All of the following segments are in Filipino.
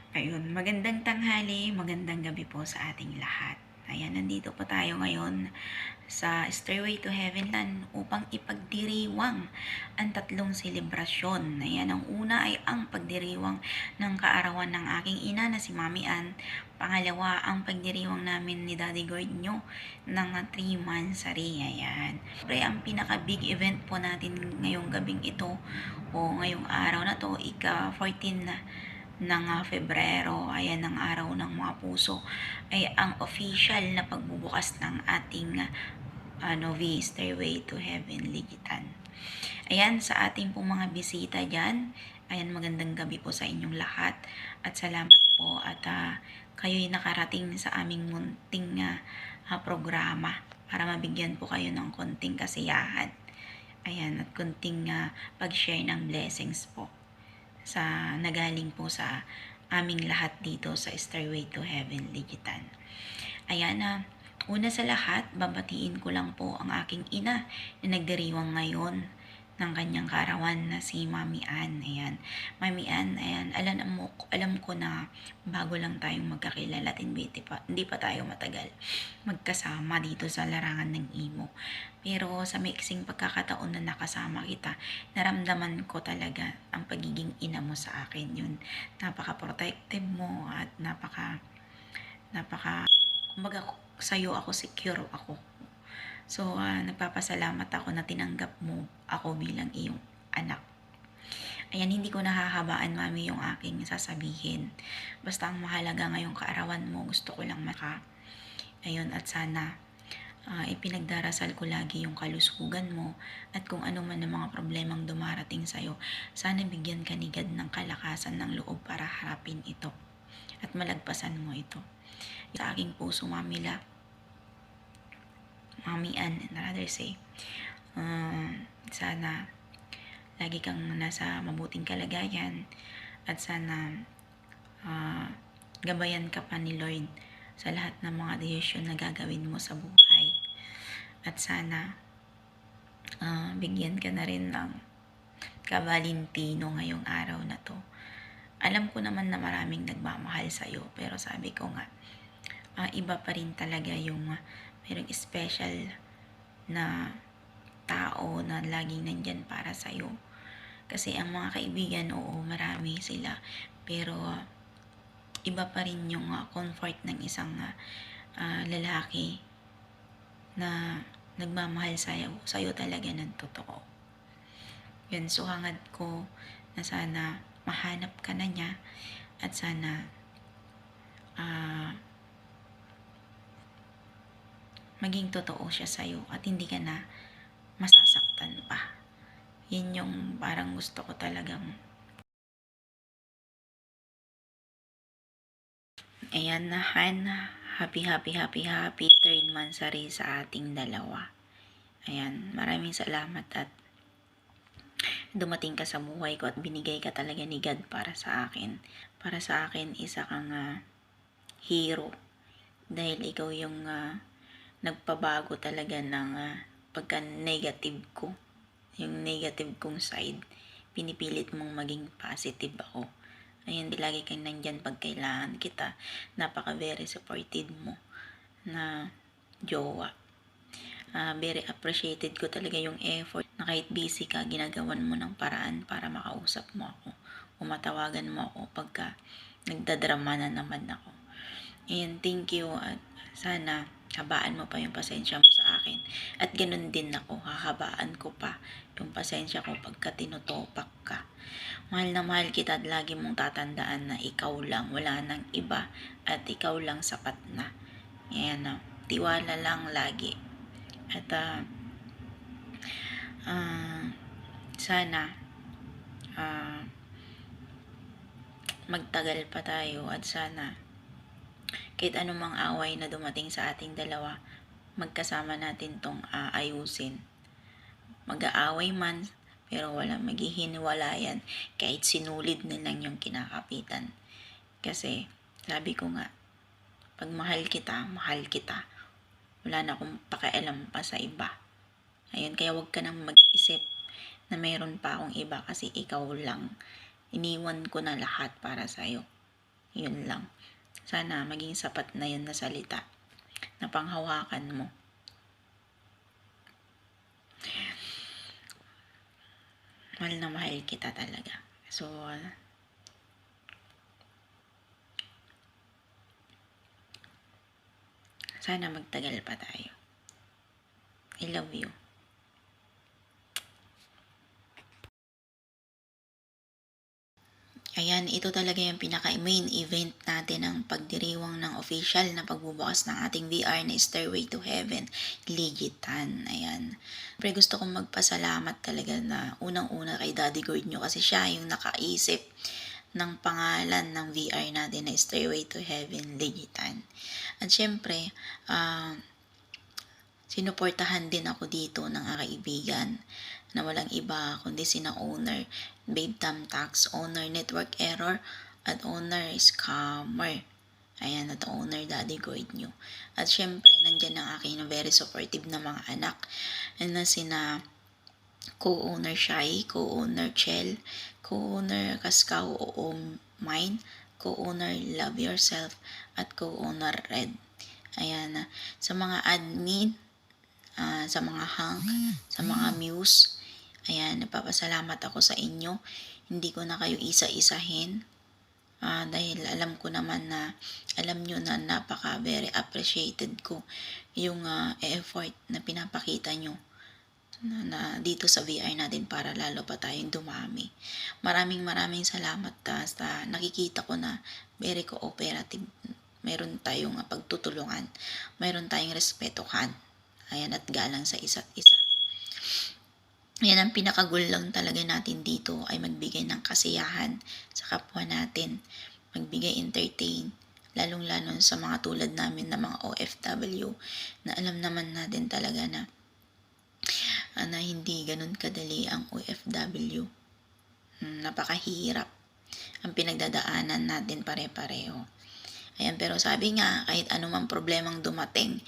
Ayun, magandang tanghali, magandang gabi po sa ating lahat. Ayan, nandito po tayo ngayon sa Stairway to Heaven upang ipagdiriwang ang tatlong selebrasyon. Ayan, ang una ay ang pagdiriwang ng kaarawan ng aking ina na si Mami Ann. Pangalawa, ang pagdiriwang namin ni Daddy Gordnyo ng 3 months sari. Ayan. Siyempre, ang pinaka-big event po natin ngayong gabing ito o ngayong araw na to, ika-14 na ng Febrero, ayan ang araw ng mga puso, ay ang official na pagbubukas ng ating Novi Stairway to Heaven Ligitan. Ayan, sa ating pong mga bisita dyan, ayan, magandang gabi po sa inyong lahat at salamat po at kayo'y nakarating sa aming munting programa para mabigyan po kayo ng konting kasiyahan. Ayan, at konting pag-share ng blessings po sa nagaling po sa aming lahat dito sa Stairway to Heaven Ligitan. Ayan na, una sa lahat, babatiin ko lang po ang aking ina na nagdiriwang ngayon ng kanyang karawan na si Mami Ann. Ayan. Mami Ann, ayan, alam ko na bago lang tayong magkakilala at hindi pa tayo matagal magkasama dito sa larangan ng imo. Pero sa maiksing pagkakataon na nakasama kita, naramdaman ko talaga ang pagiging ina mo sa akin. Yun, napaka-protective mo at kumbaga sa'yo ako secure ako. So, nagpapasalamat ako na tinanggap mo ako bilang iyong anak. Ayan, hindi ko nahahabaan, Mami, yung aking sasabihin. Basta ang mahalaga ngayong kaarawan mo, gusto ko lang Ayun, at sana ipinagdarasal ko lagi yung kalusugan mo at kung ano man ang mga problemang dumarating sa'yo, sana bigyan ka ni God ng kalakasan ng loob para harapin ito at malagpasan mo ito. Sa aking puso, Mami Ann, rather say, sana lagi kang nasa mabuting kalagayan at sana gabayan ka pa ni Lord sa lahat ng mga desisyon na gagawin mo sa buhay. At sana bigyan ka na rin ng kabalintino ngayong araw na to. Alam ko naman na maraming nagmamahal sa'yo, pero sabi ko nga, iba pa rin talaga yung mayroong special na tao na laging nandyan para sa'yo. Kasi ang mga kaibigan, oo, marami sila, pero iba pa rin yung comfort ng isang lalaki na nagmamahal sa'yo talaga ng totoo. Yun, so hangad ko na sana mahanap ka na niya at sana maging totoo siya sa'yo at hindi ka na masasaktan pa. Yun yung parang gusto ko talagang ayan na, Han. Happy 3rd monthsary sa ating dalawa. Ayan, maraming salamat at dumating ka sa buhay ko at binigay ka talaga ni God para sa akin. Para sa akin, isa kang hero. Dahil ikaw yung nagpabago talaga ng pagka-negative ko. Yung negative kong side, pinipilit mong maging positive ako. Ayan, lagi kang nandyan pag kailangan kita. Napaka-very supportive mo na jowa. Very appreciated ko talaga yung effort na kahit busy ka, ginagawan mo ng paraan para makausap mo ako. Umatawagan mo ako pagka nagdadrama na naman ako. And thank you at sana habaan mo pa yung pasensya mo sa akin. At ganun din ako, hahabaan ko pa yung pasensya ko pagka tinutopak ka. Mahal na mahal kita at lagi mong tatandaan na ikaw lang, wala nang iba at ikaw lang sapat na. Ayan, tiwala lang lagi. At sana magtagal pa tayo at sana kahit anumang away na dumating sa ating dalawa, magkasama natin tong ayusin. Mag-aaway man, pero walang maghihiwalayan kahit sinulid na lang yung kinakapitan. Kasi, sabi ko nga, pag mahal kita. Wala na akong pakialam pa sa iba. Ayun, kaya wag ka nang mag-isip na mayroon pa akong iba kasi ikaw lang. Iniwan ko na lahat para sa'yo. Yun lang. Sana maging sapat na yun na salita na panghawakan mo. Mahal na mahal kita talaga. So, sana magtagal pa tayo. I love you. Ayan, ito talaga yung pinaka-main event natin ng pagdiriwang ng official na pagbubukas ng ating VR na Stairway to Heaven, Ligitan. Ayan. Pero gusto kong magpasalamat talaga na unang-una kay Daddy Gord nyo kasi siya yung nakaisip ng pangalan ng VR natin na Stairway to Heaven, Ligitan. At syempre, sinuportahan din ako dito ng kaibigan na walang iba kundi sina owner Babe Tamtax, owner Network Error, at owner Scammer. Ayan, at owner Daddy Gord nyo. At syempre, nandyan ang aking very supportive na mga anak na sina co-owner Shai, co-owner Chel, co-owner Kaskaw o Mine, co-owner Love Yourself, at co-owner Red. Ayan, sa mga admin, sa mga hunk, sa mga muse, ayan, napapasalamat ako sa inyo. Hindi ko na kayo isa-isahin. Dahil alam ko naman na, alam nyo na napaka very appreciated ko yung effort na pinapakita nyo na dito sa VR natin para lalo pa tayong dumami. Maraming salamat sa nakikita ko na very cooperative. Meron tayong pagtutulungan. Meron tayong respetuhan. Ayan, at galang sa isa't isa. Yan ang pinakagul lang talaga natin dito ay magbigay ng kasiyahan sa kapwa natin, magbigay entertain, lalong-lalo sa mga tulad namin na mga OFW na alam naman natin talaga na hindi ganun kadali ang OFW. Napakahirap ang pinagdadaanan natin pare-pareho. Ayan, pero sabi nga, kahit anumang problemang dumating,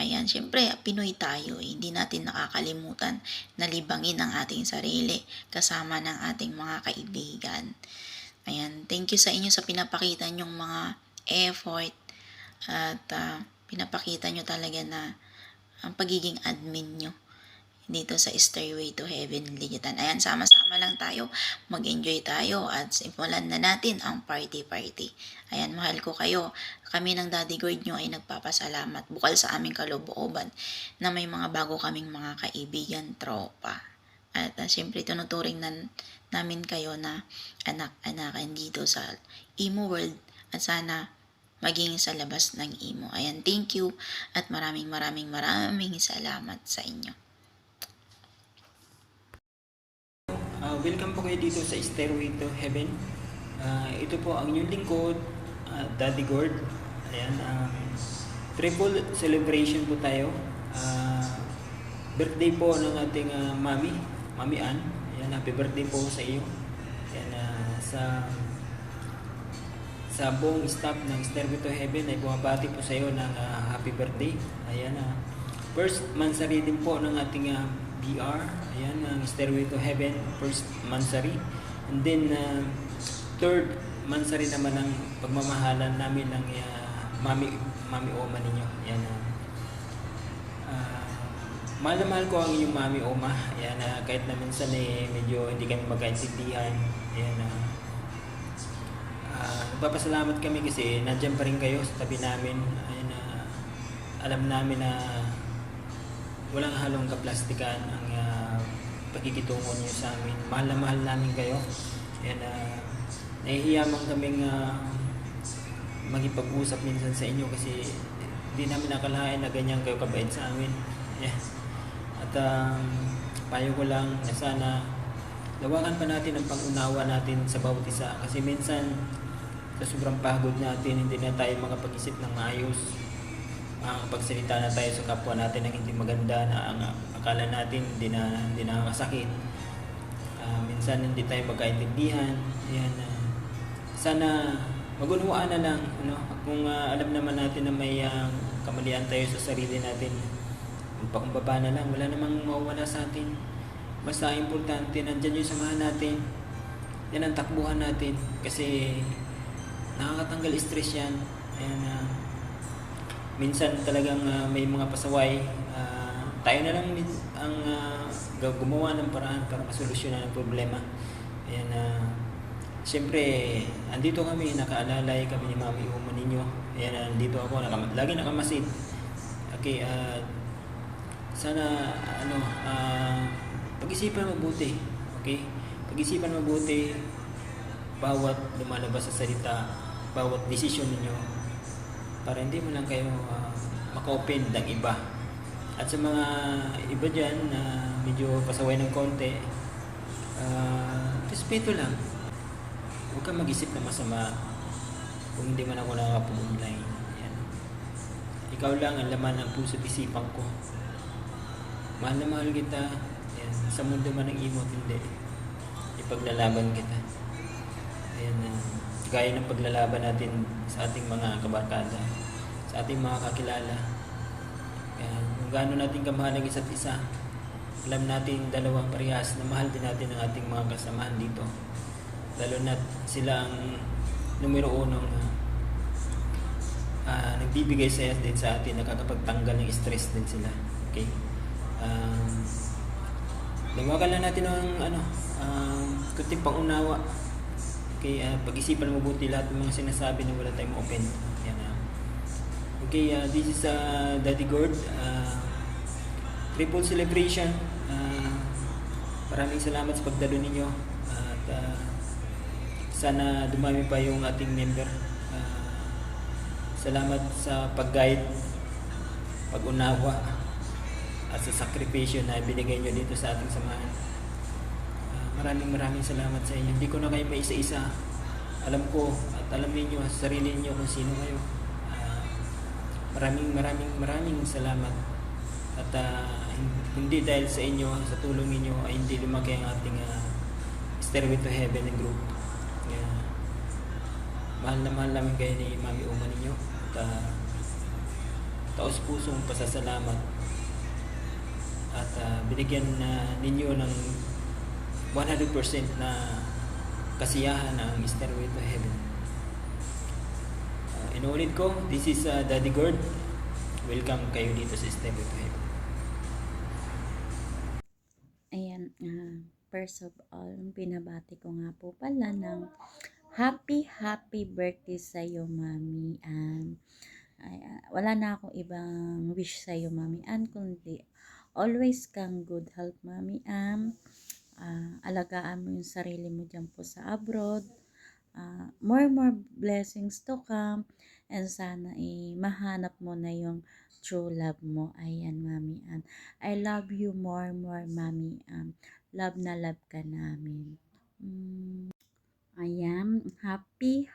ayan, syempre, Pinoy tayo, hindi natin nakakalimutan na libangin ang ating sarili kasama ng ating mga kaibigan. Ayan, thank you sa inyo sa pinapakita nyong mga effort at pinapakita nyo talaga na ang pagiging admin nyo dito sa Stairway to Heaven, Ligitan. Ayan, sama-sama lang tayo, mag-enjoy tayo at simulan na natin ang party. Ayan, mahal ko kayo. Kami ng Daddy Gord nyo ay nagpapasalamat bukal sa aming kalooban na may mga bago kaming mga kaibigan, tropa. At siyempre, tunuturing namin kayo na anak-anakan dito sa Imo World at sana maging sa labas ng Imo. Ayan, thank you at maraming salamat sa inyo. Welcome po kayo dito sa Stairway to Heaven. Ito po ang inyong lingkod, Daddy Gord. Ayan, triple celebration po tayo. Birthday po ng ating Mami Ann. Ayan, happy birthday po sa iyo. Ayan, sa buong staff ng Stairway to Heaven ay bumabati po sa iyo ng happy birthday. Ayan, first mansari din po ng ating BR, ayan, ang Stairway to Heaven, first mansari. And then, third mansari naman ang pagmamahalan namin ng Mami Oma ninyo. Ayan, mahal na mahal ko ang inyong Mami Oma. Ayan, kahit na minsan medyo hindi kami magkaintindihan. Ayan, nagpapasalamat kami kasi nandiyan pa rin kayo sa tabi namin. Ayan, alam namin na walang halong kaplastikan ang pagkikitungo niyo sa amin. Mahal na mahal namin kayo. Ayan, nahihiyaman kaming magipag-usap minsan sa inyo kasi hindi namin nakalain na ganyan kayo kabait sa amin. Yeah. At payo ko lang na sana lawakan pa natin ang pag-unawa natin sa bawat isa kasi minsan sa sobrang pagod natin hindi na tayo makapag-isip ng maayos. Pagsalita na tayo sa kapwa natin ng hindi maganda na ang akala natin hindi na makasakit. Minsan hindi tayo magkaintindihan. Ayan, sana magunawaan na lang, kung alam naman natin na may kamalian tayo sa sarili natin, magpakumbaba na lang, wala namang mawawala sa atin. Basta importante, nandyan yung samahan natin, yan ang takbuhan natin kasi nakakatanggal stress yan. Ayan, minsan talagang may mga pasaway, tayo na lang ang gumawa ng paraan para masolusyonan ang problema. Ayan, siyempre, andito kami, nakaalalay kami ni Mami Uma ninyo. Ayan, andito ako, lagi nakamasid. Okay, sana, pag-isipan mabuti. Okay? Pag-isipan mabuti, bawat lumalabas sa salita, bawat desisyon ninyo, para hindi mo lang kayo maka-open ng iba. At sa mga iba dyan na medyo pasaway ng konti, respeto lang. Huwag kang mag-isip na masama kung hindi man ako nakakapag-online. Yan. Ikaw lang ang laman ng puso't isipan ko. Mahal na mahal kita. Yan. Sa mundo man ng imo, hindi. Ipaglalaban kita. Ayan, gaya ng paglalaban natin sa ating mga kabarkada, sa ating mga kakilala. Ayan, kung gaano natin kamahal ang isa't isa, alam natin dalawang parehas na mahal din natin ang ating mga kasamahan dito. Lalo na sila ang numero uno na nagbibigay saya din sa atin, nakakapagtanggal ng stress din sila. Okay? Lawakan lang natin ng kunting pangunawa. Okay, pag-isipan mabuti lahat ng mga sinasabi na wala tayong open. Yan, okay, this is Daddy Gord. Triple celebration. Maraming salamat sa pagdalo ninyo. At sana dumami pa yung ating member. Salamat sa pag-guide, pag-unawa, at sa sakripisyo na binigay nyo dito sa ating samahan. Maraming salamat sa inyo. Hindi ko na kayo maisa-isa. Alam ko at alam niyo sa sarili niyo kung sino kayo. Maraming salamat. At hindi dahil sa inyo, sa tulong niyo ay hindi lumaki ang ating Stairway to Heaven group. Mahal na mahal namin kayo ni Mami Uma ninyo. At taos pusong pasasalamat. At binigyan ninyo ng 100% na kasiyahan ang Stairway to Heaven. Inuulit ko, this is Daddy Gord. Welcome kayo dito sa Stairway to Heaven. Ayan, first of all, binabati ko nga po pala ng happy birthday sa iyo, Mami Ann. Wala na akong ibang wish sa iyo, Mami Ann, kundi always kang good health, Mami Ann. Alagaan mo yung sarili mo dyan po sa abroad. More blessings to come, and sana mahanap mo na yung true love mo. Ayan, Mami Ann. I love you more, Mami Ann. Love na love ka namin. Ayan, happy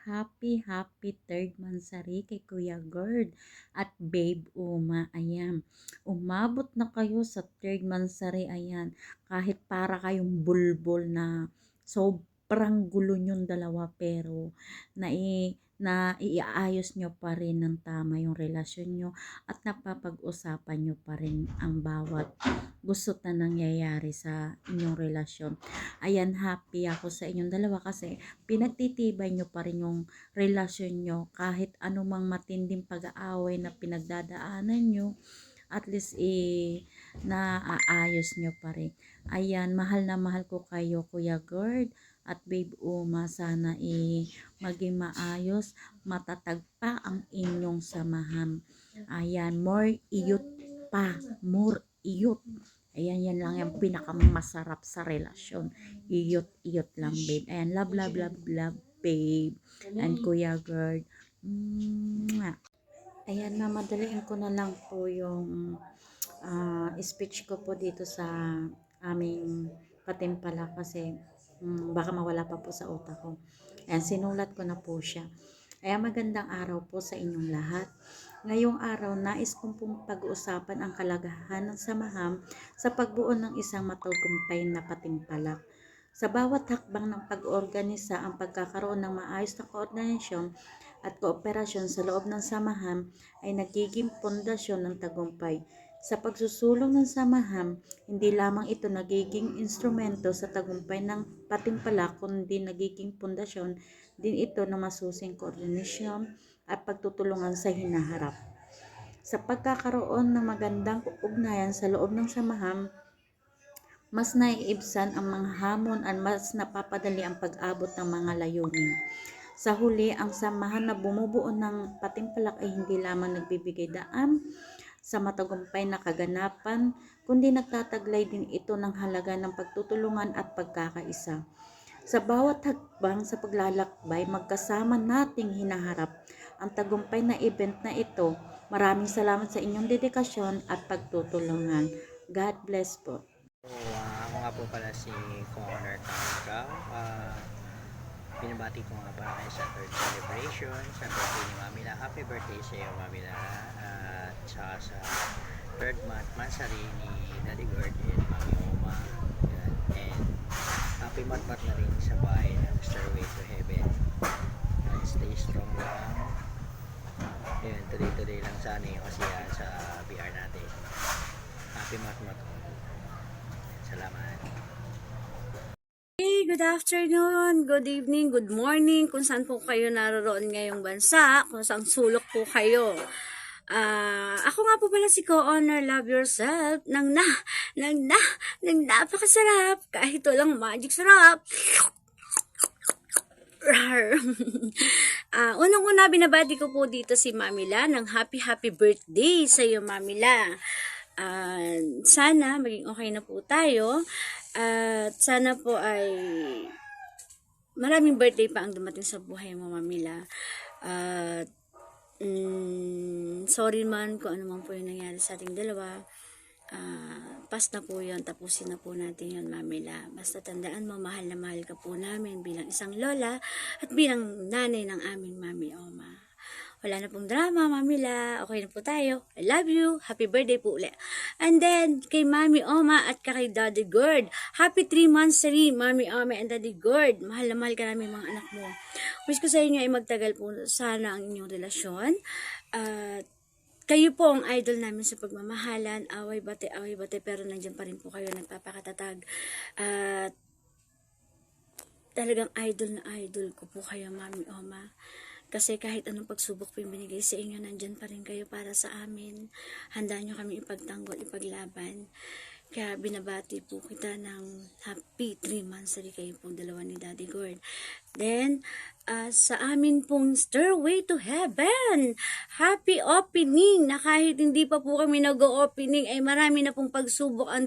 third mansari kay Kuya Gord at Babe Uma. Ayan, umabot na kayo sa third mansari. Ayan, kahit para kayong bulbul na sobrang gulo nyong dalawa, pero iaayos nyo pa rin ng tama yung relasyon nyo at napapag-usapan nyo pa rin ang bawat gusto na nangyayari sa inyong relasyon. Ayan, happy ako sa inyong dalawa kasi pinagtitibay nyo pa rin yung relasyon nyo kahit anumang matinding pag-aaway na pinagdadaanan nyo, at least naaayos nyo pa rin. Ayan, mahal na mahal ko kayo, Kuya Gord at Babe Uma. Sana maging maayos, matatag pa ang inyong samahan. Ayan, more iyot pa, more iyot. Ayan, yan lang yung pinakamasarap sa relasyon. Iyot lang, babe. Ayan, love, babe. And Kuya Gord. Ayan, mamadaliin ko na lang po yung speech ko po dito sa aming patimpala kasi baka mawala pa po sa utak ko. Ayan, sinulat ko na po siya. Ayan, magandang araw po sa inyong lahat. Ngayong araw, nais kong pong pag-uusapan ang kalagahan ng samahan sa pagbuo ng isang matagumpay na patimpalak. Sa bawat hakbang ng pag-organisa, ang pagkakaroon ng maayos na koordinasyon at kooperasyon sa loob ng samahan ay nagiging pundasyon ng tagumpay. Sa pagsusulong ng samahan, hindi lamang ito nagiging instrumento sa tagumpay ng patimpalak, kundi nagiging pundasyon din ito ng masusing koordinasyon at pagtutulungan sa hinaharap. Sa pagkakaroon ng magandang ugnayan sa loob ng samahan, mas naiibsan ang mga hamon at mas napapadali ang pag-abot ng mga layunin. Sa huli, ang samahan na bumubuo ng patimpalak ay hindi lamang nagbibigay daan sa matagumpay na kaganapan, kundi nagtataglay din ito ng halaga ng pagtutulungan at pagkakaisa. Sa bawat hakbang sa paglalakbay, magkasama nating hinaharap ang tagumpay na event na ito. Maraming salamat sa inyong dedikasyon at pagtutulungan. God bless po. So, ako nga po pala si Kong Honor Tanggaw. Binabati ko nga pala kayo sa third celebration, sa birthday ni Mami La. Happy birthday sa iyo, Mami La. At saka sa third month, mansari ni Daddy Gord and Mami Oma. Yan. And happy month na rin sa bahay ng Stairway to Heaven. And stay strong lang. Yan, tuloy-tuloy lang sana yung kasiyahan sa BR natin. Happy month. Salamat. Hey, good afternoon, good evening, good morning, kung saan po kayo naroon ngayong bansa, kung saan sulok po kayo. Ako nga po pala si Co-Honor Love Yourself ng napakasarap, kahit walang magic sarap. Unang-una, binabati ko po dito si Mami La ng happy birthday sa iyo, Mami La. Sana maging okay na po tayo at sana po ay maraming birthday pa ang dumating sa buhay mo, Mamila. At sorry man kung ano man po yung nangyari sa ating dalawa. Past na po yun, tapusin na po natin yun, Mamila. Basta tandaan mo, mahal na mahal ka po namin bilang isang lola at bilang nanay ng aming Mami Oma. Wala na pong drama, Mamila. Okay na po tayo. I love you. Happy birthday po ulit. And then, kay Mami Oma at kay Daddy Gord. Happy 3 months rin, Mami Oma and Daddy Gord. Mahal na mahal ka namin mga anak mo. Wish ko sa inyo ay magtagal po sana ang inyong relasyon. At kayo po ang idol namin sa pagmamahalan. Away bate, pero nandiyan pa rin po kayo nagpapakatatag. At talagang idol na idol ko po kayo, Mami Oma. Kasi kahit anong pagsubok po yung binigay sa inyo, nandyan pa rin kayo para sa amin. Handa nyo kami ipagtanggol, ipaglaban. Kaya binabati po kita ng happy 3 months rin kayo pong dalawa ni Daddy Gord. Then, sa amin pong Stairway to Heaven, happy opening na kahit hindi pa po kami nag-opening ay marami na pong pagsubok ang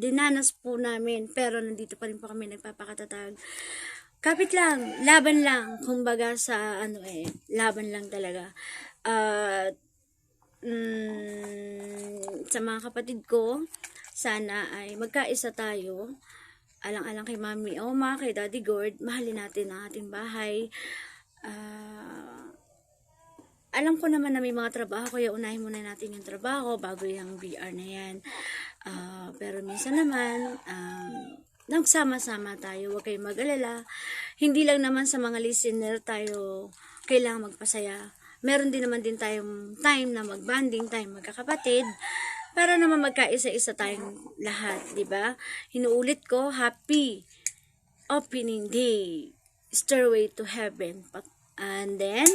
dinanas po namin. Pero nandito pa rin po kami nagpapakatatag. Kapit lang, laban lang, kumbaga sa laban lang talaga. Sa mga kapatid ko, sana ay magkaisa tayo. Alang-alang kay Mami Oma, kay Daddy Gord, mahalin natin ang ating bahay. Alam ko naman na may mga trabaho, kaya unahin muna natin yung trabaho bago yung BR na yan. Pero minsan naman, nagsama-sama tayo, huwag kayong mag-alala. Hindi lang naman sa mga listener tayo kailangang magpasaya. Meron din naman din tayong time na mag-banding, time magkakapatid, para naman magkaisa-isa tayong lahat, di ba? Hinuulit ko, happy opening day, Stairway to Heaven. And then,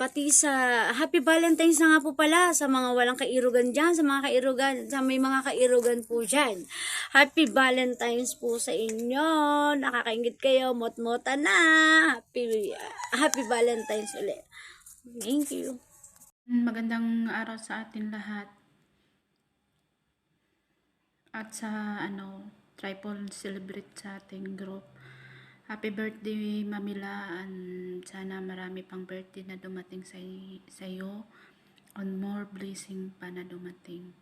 pati sa Happy Valentine's na nga po pala sa mga walang kairugan dyan, sa may mga kairugan po dyan. Happy Valentine's po sa inyo. Nakakaingit kayo, mot-mota na. Happy Valentine's ulit. Thank you. Magandang araw sa atin lahat. At sa triple celebrate sa ating group. Happy birthday, Mamila, and sana marami pang birthday na dumating sa iyo, and more blessing pa na dumating.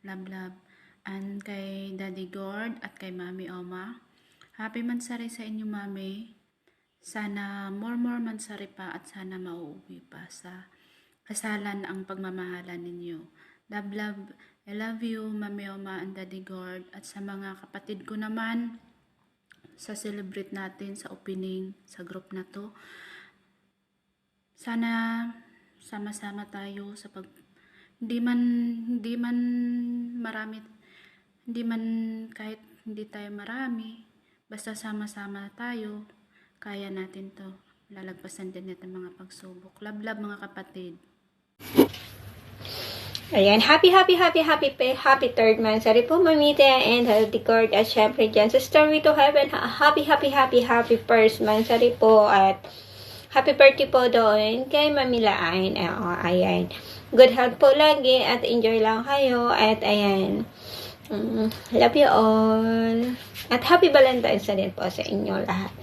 Love. And kay Daddy Gord at kay Mami Oma, happy mansari sa inyo, Mami. Sana more mansari pa at sana mauuwi pa sa kasalan ang pagmamahalan ninyo. Love. I love you, Mami Oma and Daddy Gord, at sa mga kapatid ko naman, sa celebrate natin sa opening sa group na to. Sana sama-sama tayo sa hindi man marami, hindi man kahit hindi tayo marami, basta sama-sama tayo, kaya natin to. Lalagpasan din natin mga pagsubok. Love mga kapatid. Ayan, happy third month. Sorry po, Mamita and Healthy Court. At syempre dyan sa Story to Heaven, happy first month. Sorry po, at happy birthday po doon kay Mamila Ayn. Ayan, good health po lagi at enjoy lang kayo. At ayan, love you all. At happy Valentine's na din po sa inyo lahat.